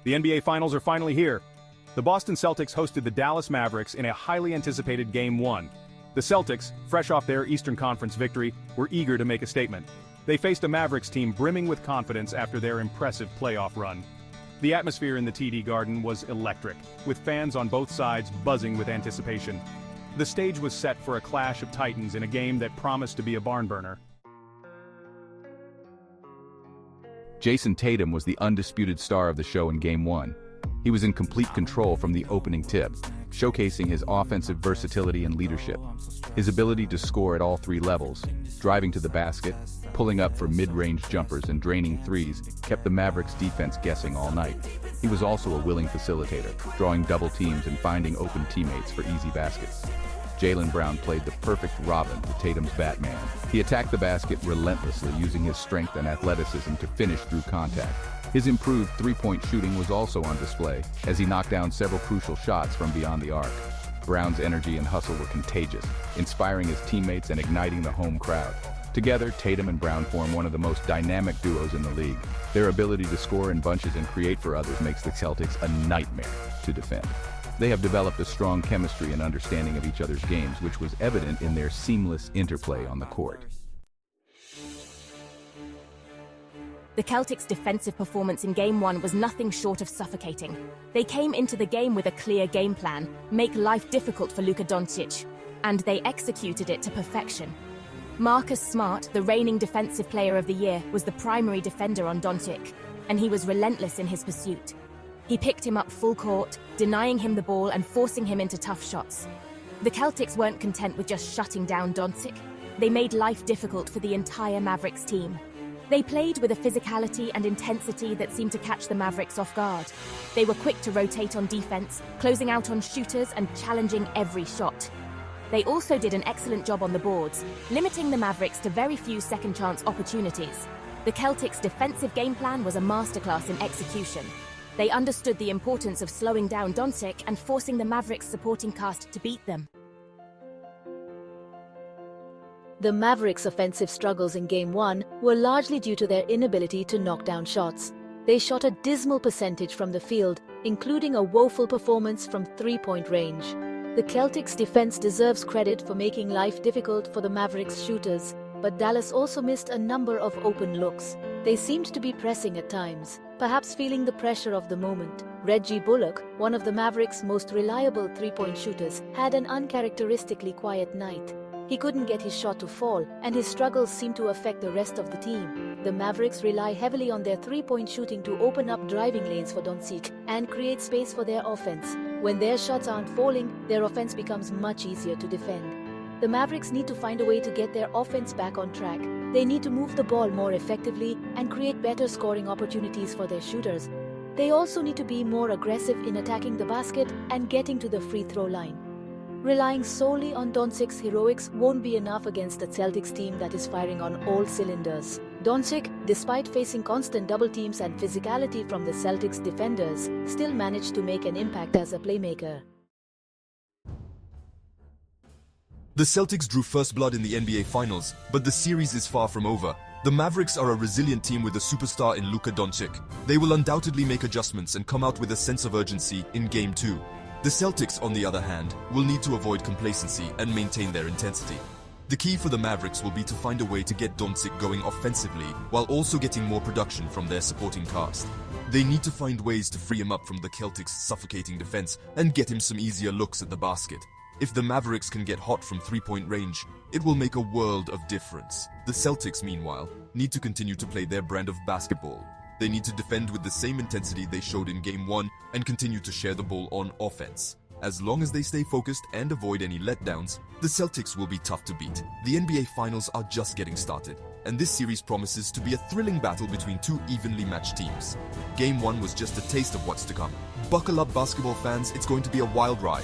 The NBA Finals are finally here. The Boston Celtics hosted the Dallas Mavericks in a highly anticipated Game 1. The Celtics, fresh off their Eastern Conference victory, were eager to make a statement. They faced a Mavericks team brimming with confidence after their impressive playoff run. The atmosphere in the TD Garden was electric, with fans on both sides buzzing with anticipation. The stage was set for a clash of titans in a game that promised to be a barn-burner. Jason Tatum was the undisputed star of the show in Game 1. He was in complete control from the opening tip, showcasing his offensive versatility and leadership. His ability to score at all three levels, driving to the basket, pulling up for mid-range jumpers and draining threes, kept the Mavericks defense guessing all night. He was also a willing facilitator, drawing double teams and finding open teammates for easy baskets. Jaylen Brown played the perfect Robin to Tatum's Batman. He attacked the basket relentlessly, using his strength and athleticism to finish through contact. His improved three-point shooting was also on display, as he knocked down several crucial shots from beyond the arc. Brown's energy and hustle were contagious, inspiring his teammates and igniting the home crowd. Together, Tatum and Brown form one of the most dynamic duos in the league. Their ability to score in bunches and create for others makes the Celtics a nightmare to defend. They have developed a strong chemistry and understanding of each other's games, which was evident in their seamless interplay on the court. The Celtics' defensive performance in Game 1 was nothing short of suffocating. They came into the game with a clear game plan, make life difficult for Luka Doncic, and they executed it to perfection. Marcus Smart, the reigning Defensive Player of the Year, was the primary defender on Doncic, and he was relentless in his pursuit. He picked him up full court, denying him the ball and forcing him into tough shots. The Celtics weren't content with just shutting down Doncic. They made life difficult for the entire Mavericks team. They played with a physicality and intensity that seemed to catch the Mavericks off guard. They were quick to rotate on defense, closing out on shooters and challenging every shot. They also did an excellent job on the boards, limiting the Mavericks to very few second-chance opportunities. The Celtics' defensive game plan was a masterclass in execution. They understood the importance of slowing down Doncic and forcing the Mavericks supporting cast to beat them. The Mavericks' offensive struggles in Game 1 were largely due to their inability to knock down shots. They shot a dismal percentage from the field, including a woeful performance from three-point range. The Celtics' defense deserves credit for making life difficult for the Mavericks' shooters, but Dallas also missed a number of open looks. They seemed to be pressing at times, perhaps feeling the pressure of the moment. Reggie Bullock, one of the Mavericks' most reliable three-point shooters, had an uncharacteristically quiet night. He couldn't get his shot to fall, and his struggles seemed to affect the rest of the team. The Mavericks rely heavily on their three-point shooting to open up driving lanes for Doncic and create space for their offense. When their shots aren't falling, their offense becomes much easier to defend. The Mavericks need to find a way to get their offense back on track. They need to move the ball more effectively and create better scoring opportunities for their shooters. They also need to be more aggressive in attacking the basket and getting to the free throw line. Relying solely on Doncic's heroics won't be enough against the Celtics team that is firing on all cylinders. Doncic, despite facing constant double teams and physicality from the Celtics defenders, still managed to make an impact as a playmaker. The Celtics drew first blood in the NBA Finals, but the series is far from over. The Mavericks are a resilient team with a superstar in Luka Doncic. They will undoubtedly make adjustments and come out with a sense of urgency in Game 2. The Celtics, on the other hand, will need to avoid complacency and maintain their intensity. The key for the Mavericks will be to find a way to get Doncic going offensively while also getting more production from their supporting cast. They need to find ways to free him up from the Celtics' suffocating defense and get him some easier looks at the basket. If the Mavericks can get hot from three-point range, it will make a world of difference. The Celtics, meanwhile, need to continue to play their brand of basketball. They need to defend with the same intensity they showed in Game 1 and continue to share the ball on offense. As long as they stay focused and avoid any letdowns, the Celtics will be tough to beat. The NBA Finals are just getting started, and this series promises to be a thrilling battle between two evenly matched teams. Game 1 was just a taste of what's to come. Buckle up, basketball fans, it's going to be a wild ride.